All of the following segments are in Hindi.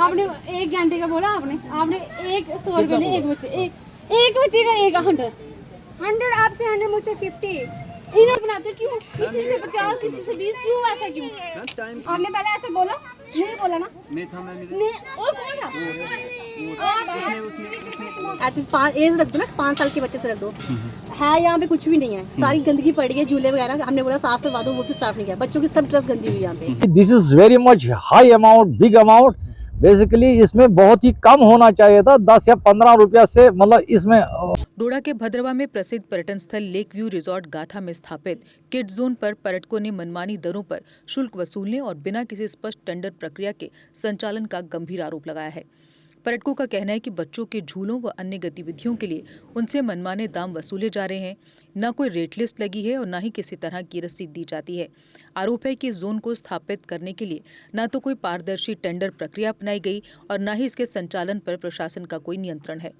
आपने 1 घंटे का बोला, आपने 100 रुपये नहीं, एक बच्चे का 100 आपसे 100 मुझसे 50। इन्होंने बनाते क्यों? किसी से 50, किसी से 20, क्यों ऐसा क्यों? आपने पहले ऐसे बोला नहीं, बोला ना? नहीं था, मैं नहीं, और कौन था? एटलीस्ट एज रख दो ना, 5 साल के बच्चे से रख दो। है यहाँ पे कुछ भी नहीं है, सारी गंदगी पड़ी है, झूले वगैरह हमने बोला साफ करवा दो, वो भी साफ नहीं किया। बच्चों की सब ड्रेस गंदी हुई यहाँ पे। This is very much high amount, big amount. Basically इसमें बहुत ही कम होना चाहिए था, 10 या 15 रुपया से, मतलब इसमें। डोडा के भद्रवा में प्रसिद्ध पर्यटन स्थल लेक व्यू रिजॉर्ट गाथा में स्थापित किड्स जोन पर पर्यटकों ने मनमानी दरों पर शुल्क वसूलने और बिना किसी स्पष्ट टेंडर प्रक्रिया के संचालन का गंभीर आरोप लगाया है। पर्यटकों का कहना है कि बच्चों के झूलों व अन्य गतिविधियों के लिए उनसे मनमाने दाम वसूले जा रहे हैं। न कोई रेट लिस्ट लगी है और न ही किसी तरह की रसीद दी जाती है। आरोप है कि इस जोन को स्थापित करने के लिए न तो कोई पारदर्शी टेंडर प्रक्रिया अपनाई गई और न ही इसके संचालन पर प्रशासन का कोई नियंत्रण है।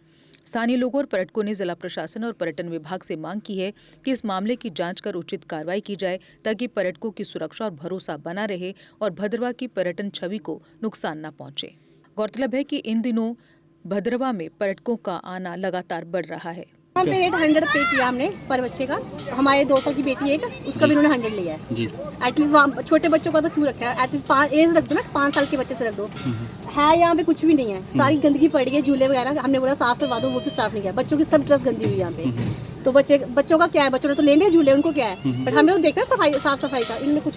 स्थानीय लोगों और पर्यटकों ने जिला प्रशासन और पर्यटन विभाग से मांग की है कि इस मामले की जांच कर उचित कार्रवाई की जाए, ताकि पर्यटकों की सुरक्षा और भरोसा बना रहे और भद्रवा की पर्यटन छवि को नुकसान न पहुंचे। गौरतलब है कि इन दिनों भद्रवा में पर्यटकों का आना लगातार बढ़ रहा है। हम पे 100 पे किया हमने पर बच्चे का। हमारे 2 साल की बेटी है, उसका भी उन्होंने 100 लिया है जी। एटलीस्ट वहाँ छोटे बच्चों का तो क्यों रखा है? एटलीस्ट एज रख दो ना, 5 साल के बच्चे से रख दो। है यहाँ पे कुछ भी नहीं है, सारी गंदगी पड़ी है, झूले वगैरह हमने बोला साफ करवा दो, वो भी साफ नहीं किया। बच्चों की सब ड्रेस गंदी हुई यहाँ पे। तो बच्चों का क्या है? बच्चों ने तो लेने झूले, उनको क्या है? बट हमें तो देखना साफ सफाई का, इनमें कुछ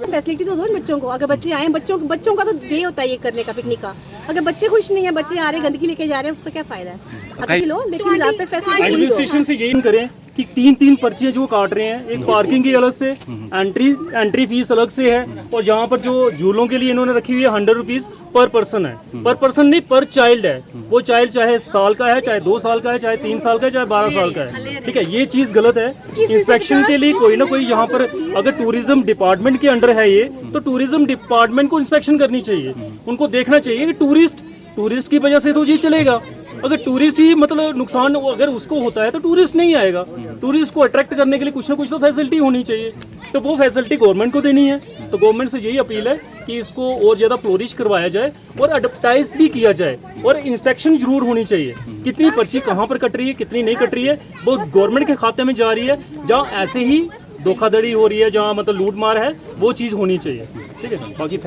फैसिलिटी तो दो बच्चों को। अगर बच्चे आए, बच्चों का तो डे होता है ये करने का, पिकनिक का। अगर बच्चे खुश नहीं है, बच्चे आ रहे हैं गंदगी लेके जा रहे हैं, उसका क्या फायदा है? लो, लेकिन यहाँ पे फैसिलिटी एडमिनिस्ट्रेशन से यही करें कि 3-3 पर्चियां जो काट रहे हैं, एक पार्किंग की अलग से, एंट्री फीस अलग से है, और यहाँ पर जो झूलों के लिए इन्होंने रखी हुई है 100 रुपीज पर पर्सन है। पर पर्सन नहीं, पर चाइल्ड है। वो चाइल्ड चाहे साल का है, चाहे 2 साल का है, चाहे 3 साल का है, चाहे 12 साल का है। ठीक है, ये चीज गलत है। इंस्पेक्शन के लिए कोई ना कोई यहाँ पर, अगर टूरिज्म डिपार्टमेंट के अंडर है ये, तो टूरिज्म डिपार्टमेंट को इंस्पेक्शन करनी चाहिए। उनको देखना चाहिए कि टूरिस्ट की वजह से तो ये चलेगा। अगर टूरिस्ट ही मतलब नुकसान अगर उसको होता है तो टूरिस्ट नहीं आएगा। टूरिस्ट को अट्रैक्ट करने के लिए कुछ ना कुछ तो फैसिलिटी होनी चाहिए, तो वो फैसिलिटी गवर्नमेंट को देनी है। तो गवर्नमेंट से यही अपील है कि इसको और ज़्यादा फ्लोरिश करवाया जाए और एडवर्टाइज भी किया जाए, और इंस्पेक्शन जरूर होनी चाहिए। कितनी पर्ची कहाँ पर कट रही है, कितनी नहीं कट रही है, वो गवर्नमेंट के खाते में जा रही है। जहाँ ऐसे ही धोखाधड़ी हो रही है, जहाँ मतलब लूट मार है, वो चीज़ होनी चाहिए। ठीक है, बाकी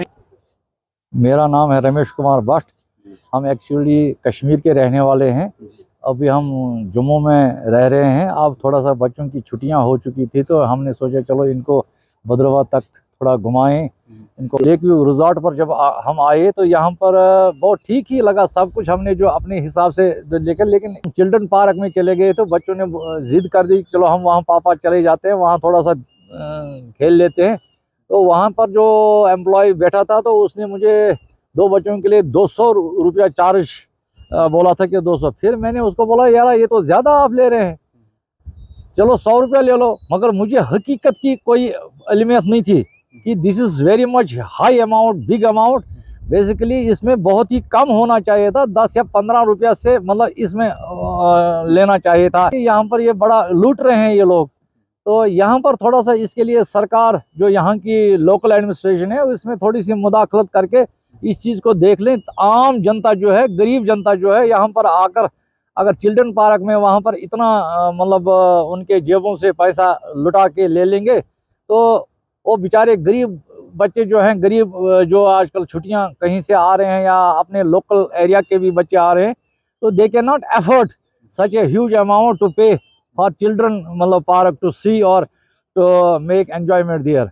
मेरा नाम है रमेश कुमार भट्ट। हम एक्चुअली कश्मीर के रहने वाले हैं। अभी हम जम्मू में रह रहे हैं। अब थोड़ा सा बच्चों की छुट्टियां हो चुकी थी, तो हमने सोचा चलो इनको भद्रवा तक थोड़ा घुमाएं। इनको लेक व्यू रिजॉर्ट पर जब हम आए तो यहाँ पर बहुत ठीक ही लगा सब कुछ, हमने जो अपने हिसाब से लेकिन चिल्ड्रन पार्क में चले गए तो बच्चों ने जिद कर दी, चलो हम वहाँ पापा चले जाते हैं, वहाँ थोड़ा सा खेल लेते हैं। तो वहाँ पर जो एम्प्लॉय बैठा था, तो उसने मुझे 2 बच्चों के लिए 200 रुपया चार्ज बोला था कि 200। फिर मैंने उसको बोला यार ये तो ज़्यादा आप ले रहे हैं, चलो 100 रुपया ले लो। मगर मुझे हकीकत की कोई इल्मियत नहीं थी कि this is very much high amount, big amount. Basically इसमें बहुत ही कम होना चाहिए था, 10 या 15 रुपया से मतलब इसमें लेना चाहिए था। यहाँ पर ये बड़ा लूट रहे हैं ये लोग। तो यहाँ पर थोड़ा सा इसके लिए सरकार जो यहाँ की लोकल एडमिनिस्ट्रेशन है, इसमें थोड़ी सी मुदाखलत करके इस चीज़ को देख लें। आम जनता जो है, गरीब जनता जो है, यहाँ पर आकर अगर चिल्ड्रन पार्क में वहाँ पर इतना मतलब उनके जेबों से पैसा लुटा के ले लेंगे, तो वो बेचारे गरीब बच्चे जो हैं, गरीब जो आजकल छुट्टियाँ कहीं से आ रहे हैं या अपने लोकल एरिया के भी बच्चे आ रहे हैं, तो they can not effort such a huge amount to pay for children मतलब पार्क टू सी और टू मेक एंजॉयमेंट देयर।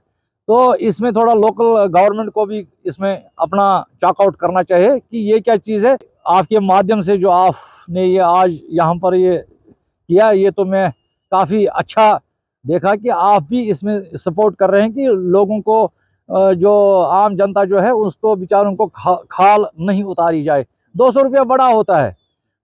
तो इसमें थोड़ा लोकल गवर्नमेंट को भी इसमें अपना चॉकआउट करना चाहिए कि ये क्या चीज़ है। आपके माध्यम से जो आपने ये आज यहाँ पर ये किया, ये तो मैं काफ़ी अच्छा देखा कि आप भी इसमें सपोर्ट कर रहे हैं कि लोगों को जो आम जनता जो है उसको बेचारों को खाल नहीं उतारी जाए। 200 रुपया बड़ा होता है,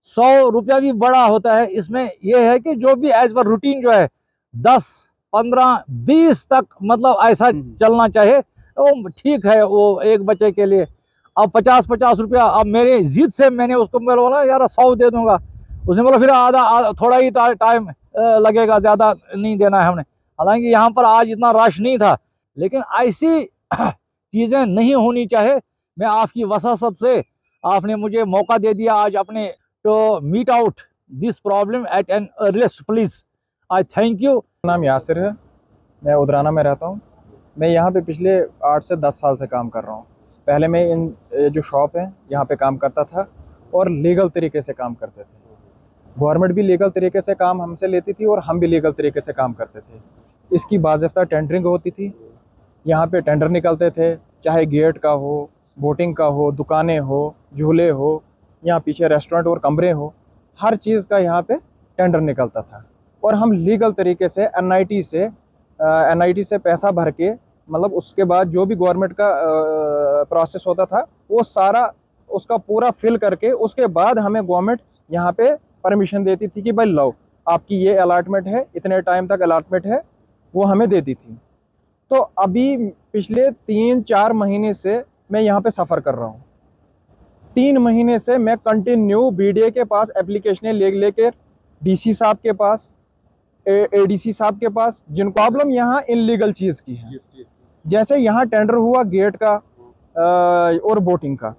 100 रुपया भी बड़ा होता है। इसमें यह है कि जो भी एज पर रूटीन जो है 10, 15, 20 तक मतलब ऐसा चलना चाहिए, वो ठीक है वो एक बच्चे के लिए। अब 50-50 रुपया, अब मेरे जिद से मैंने उसको बोला यार 100 दे दूंगा, उसने बोला फिर आधा थोड़ा ही टाइम लगेगा, ज़्यादा नहीं देना है हमने। हालांकि यहाँ पर आज इतना रश नहीं था, लेकिन ऐसी चीज़ें नहीं होनी चाहे। मैं आपकी वसासत से आपने मुझे मौका दे दिया आज अपने तो meet out this problem at an earliest please. I thank you. नाम यासिर है, मैं उधराना में रहता हूँ। मैं यहाँ पे पिछले 8 से 10 साल से काम कर रहा हूँ। पहले मैं इन जो शॉप है यहाँ पे काम करता था और लीगल तरीके से काम करते थे। गवर्नमेंट भी लीगल तरीके से काम हमसे लेती थी और हम भी लीगल तरीके से काम करते थे। इसकी बाज़ाब्ता टेंडरिंग होती थी, यहाँ पे टेंडर निकलते थे, चाहे गेट का हो, बोटिंग का हो, दुकानें हो, झूले हो, यहाँ पीछे रेस्टोरेंट और कमरे हो, हर चीज़ का यहाँ पे टेंडर निकलता था। और हम लीगल तरीके से एनआईटी से पैसा भर के, मतलब उसके बाद जो भी गवर्नमेंट का प्रोसेस होता था वो सारा उसका पूरा फिल करके उसके बाद हमें गवर्नमेंट यहाँ पे परमिशन देती थी कि भाई लो आपकी ये अलॉटमेंट है, इतने टाइम तक अलॉटमेंट है, वो हमें देती थी। तो अभी पिछले 3-4 महीने से मैं यहाँ पे सफ़र कर रहा हूँ। 3 महीने से मैं कंटिन्यू बीडीए के पास एप्लीकेशनें लेकर डीसी साहब के पास, एडीसी साहब के पास, जिन प्रॉब्लम यहाँ इनलीगल चीज़ की है। जैसे यहाँ टेंडर हुआ गेट का और बोटिंग का।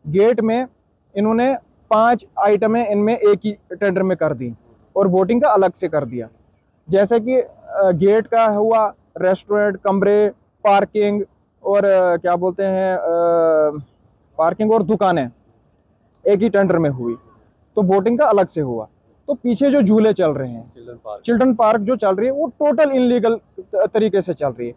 गेट में इन्होंने 5 आइटमें इनमें एक ही टेंडर में कर दी और बोटिंग का अलग से कर दिया। जैसे कि गेट का हुआ रेस्टोरेंट, कमरे, पार्किंग और क्या बोलते हैं पार्किंग और दुकानें एक ही टेंडर में हुई, तो बोटिंग का अलग से हुआ। तो पीछे जो झूले चल रहे हैं, चिल्ड्रन पार्क जो चल रही है, वो टोटल इनलीगल तरीके से चल रही है।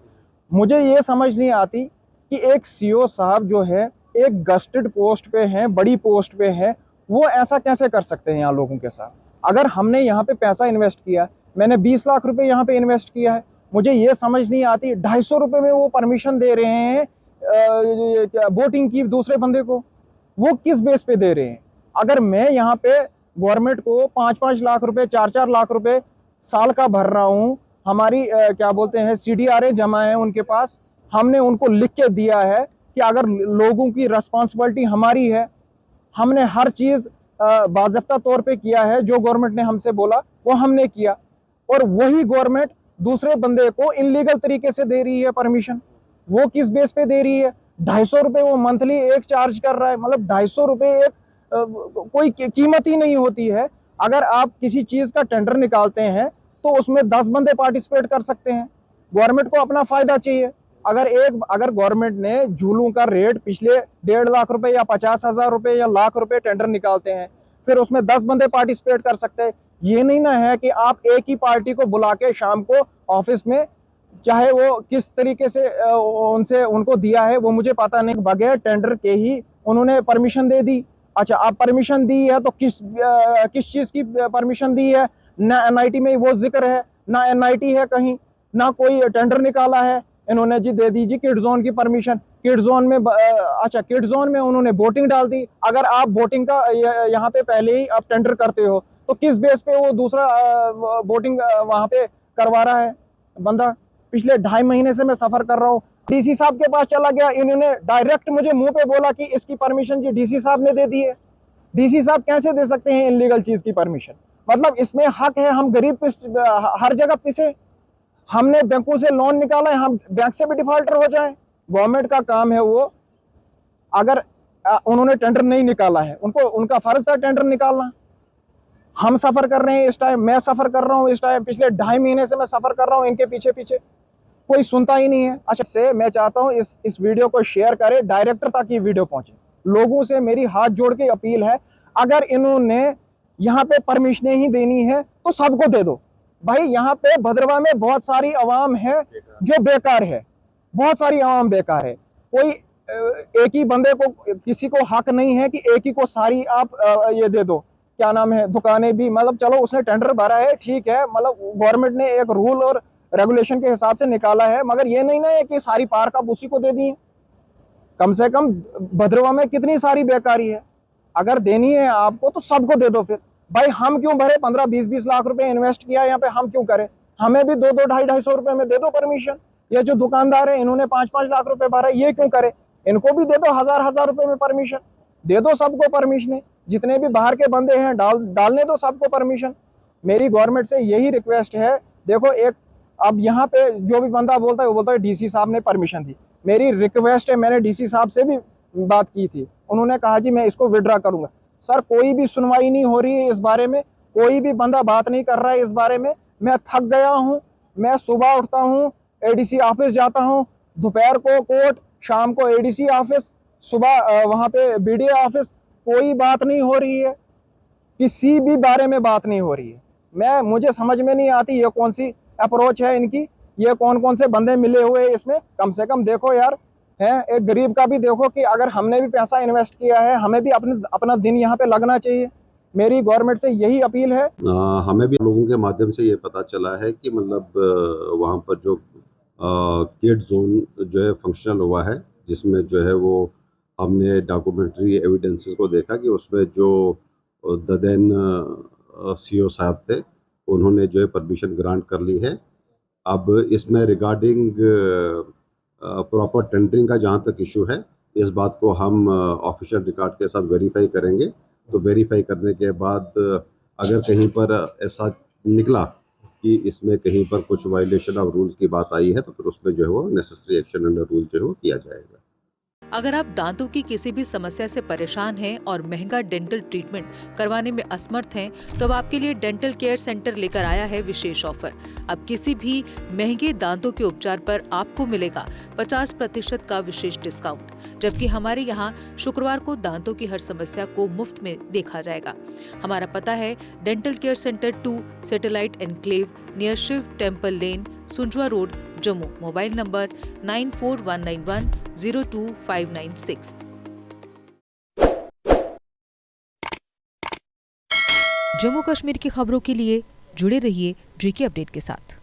मुझे ये समझ नहीं आती कि एक सीओ साहब जो है, एक गस्टेड पोस्ट पे हैं, बड़ी पोस्ट पे है, वो ऐसा कैसे कर सकते हैं यहाँ लोगों के साथ। अगर हमने यहाँ पे पैसा इन्वेस्ट किया, मैंने 20 लाख रुपए यहाँ पे इन्वेस्ट किया है, मुझे ये समझ नहीं आती 250 रुपये में वो परमिशन दे रहे हैं बोटिंग की दूसरे बंदे को, वो किस बेस पे दे रहे हैं। अगर मैं यहाँ पे गवर्नमेंट को 5-5 लाख रुपए, 4-4 लाख रुपए साल का भर रहा हूँ, हमारी क्या बोलते हैं CDRA जमा है उनके पास, हमने उनको लिख के दिया है कि अगर लोगों की रिस्पॉन्सिबिलिटी हमारी है, हमने हर चीज़ बाज़ाब्ता तौर पे किया है, जो गवर्नमेंट ने हमसे बोला वो हमने किया, और वही गवर्नमेंट दूसरे बंदे को इनलीगल तरीके से दे रही है परमिशन। वो किस बेस पे दे रही है? 250 रुपये वो मंथली एक चार्ज कर रहा है। मतलब 250 रुपये एक कोई कीमत ही नहीं होती है। अगर आप किसी चीज़ का टेंडर निकालते हैं तो उसमें 10 बंदे पार्टिसिपेट कर सकते हैं। गवर्नमेंट को अपना फ़ायदा चाहिए। अगर गवर्नमेंट ने झूलों का रेट पिछले 1.5 लाख रुपए या 50,000 रुपये या लाख रुपए टेंडर निकालते हैं, फिर उसमें 10 बंदे पार्टिसिपेट कर सकते हैं। ये नहीं ना है कि आप एक ही पार्टी को बुला के शाम को ऑफिस में, चाहे वो किस तरीके से उनको दिया है वो मुझे पता नहीं, बगैर टेंडर के ही उन्होंने परमिशन दे दी। अच्छा, आप परमिशन दी है तो किस चीज़ की परमिशन दी है? ना एनआईटी में वो जिक्र है, ना एनआईटी है कहीं, ना कोई टेंडर निकाला है। इन्होंने जी दे दी जी किड जोन की परमिशन। किड जोन में अच्छा, किड जोन में उन्होंने बोटिंग डाल दी। अगर आप बोटिंग का यहाँ पे पहले ही आप टेंडर करते हो तो किस बेस पे वो दूसरा बोटिंग वहाँ पे करवा रहा है बंदा? पिछले 2.5 महीने से मैं सफर कर रहा हूँ। डीसी साहब के पास चला गया, इन्होंने डायरेक्ट मुझे मुंह पे बोला कि इसकी परमिशन जी डीसी साहब ने दे दी है। डीसी साहब कैसे दे सकते हैं इनलीगल चीज की परमिशन? मतलब इसमें हक है, हम गरीब हर जगह पिसे, हमने बैंकों से लोन निकाला है, हम बैंक से भी डिफॉल्टर हो जाए। गवर्नमेंट का काम है वो, अगर उन्होंने टेंडर नहीं निकाला है, उनका फर्ज था टेंडर निकालना। हम सफर कर रहे हैं इस टाइम, मैं सफर कर रहा हूँ इस टाइम, पिछले 2.5 महीने से मैं सफर कर रहा हूँ इनके पीछे पीछे, कोई सुनता ही नहीं है। अच्छा, से मैं चाहता हूँ इस वीडियो को शेयर करें, डायरेक्टर तक ये वीडियो पहुंचे। लोगों से मेरी हाथ जोड़ के अपील है, अगर इन्होंने यहाँ पे परमिशन ही देनी है तो सबको दे दो भाई। यहाँ पे भद्रवाह में बहुत सारी आवाम है जो बेकार है, बहुत सारी आवाम बेकार है। कोई एक ही बंदे को, किसी को हक नहीं है कि एक ही को सारी आप ये दे दो, क्या नाम है, दुकानें भी। मतलब चलो उसने टेंडर भरा है, ठीक है, मतलब गवर्नमेंट ने एक रूल और रेगुलेशन के हिसाब से निकाला है, मगर ये नहीं ना है कि सारी पार्क आप उसी को दे दी है। कम से कम भद्रवाह में कितनी सारी बेकारी है, अगर देनी है आपको तो सबको दे दो। फिर भाई हम क्यों भरे? 15-20 लाख रुपए इन्वेस्ट किया यहाँ पे, हम क्यों करें? हमें भी 2-2, 250 रुपए में दे दो परमिशन। ये जो दुकानदार है इन्होंने 5-5 लाख रुपए भरा, ये क्यों करे? इनको भी दे दो 1000-1000 रुपए में परमिशन, दे दो सबको परमिशन। जितने भी बाहर के बंदे हैं डालने दो सबको परमिशन। मेरी गवर्नमेंट से यही रिक्वेस्ट है। देखो, एक अब यहाँ पे जो भी बंदा बोलता है वो बोलता है डीसी साहब ने परमिशन दी। मेरी रिक्वेस्ट है, मैंने डीसी साहब से भी बात की थी, उन्होंने कहा जी मैं इसको विड्रा करूंगा। सर कोई भी सुनवाई नहीं हो रही है इस बारे में, कोई भी बंदा बात नहीं कर रहा है इस बारे में। मैं थक गया हूं। मैं सुबह उठता हूं, एडीसी ऑफिस जाता हूं, दोपहर को कोर्ट, शाम को एडीसी ऑफिस, सुबह वहां पे बीडीए ऑफिस, कोई बात नहीं हो रही है, किसी भी बारे में बात नहीं हो रही है। मुझे समझ में नहीं आती ये कौन सी अप्रोच है इनकी, ये कौन कौन से बंदे मिले हुए हैं इसमें। कम से कम देखो यार, है एक गरीब का भी देखो कि अगर हमने भी पैसा इन्वेस्ट किया है, हमें भी अपना दिन यहाँ पे लगना चाहिए। मेरी गवर्नमेंट से यही अपील है। हमें भी लोगों के माध्यम से ये पता चला है कि मतलब वहाँ पर जो किड जोन जो है फंक्शनल हुआ है, जिसमें जो है वो हमने डॉक्यूमेंट्री एविडेंसेस को देखा कि उसमें जो ददेन सीओ साहब थे, उन्होंने जो है परमिशन ग्रांट कर ली है। अब इसमें रिगार्डिंग प्रॉपर टेंडरिंग का जहाँ तक इशू है, इस बात को हम ऑफिशियल रिकॉर्ड के साथ वेरीफाई करेंगे। तो वेरीफाई करने के बाद अगर कहीं पर ऐसा निकला कि इसमें कहीं पर कुछ वायलेशन ऑफ रूल्स की बात आई है, तो फिर उसमें जो है वो नेसेसरी एक्शन अंडर रूल जो है वो किया जाएगा। अगर आप दांतों की किसी भी समस्या से परेशान हैं और महंगा डेंटल ट्रीटमेंट करवाने में असमर्थ हैं, तो अब आपके लिए डेंटल केयर सेंटर लेकर आया है विशेष ऑफर। अब किसी भी महंगे दांतों के उपचार पर आपको मिलेगा 50% का विशेष डिस्काउंट, जबकि हमारे यहाँ शुक्रवार को दांतों की हर समस्या को मुफ्त में देखा जाएगा। हमारा पता है dental care centre 2, satellite enclave, near Shiv temple lane, Sunjwan road, Jammu. Mobile number 9419102596। Jammu Kashmir की खबरों के लिए जुड़े रहिए JK अपडेट के साथ।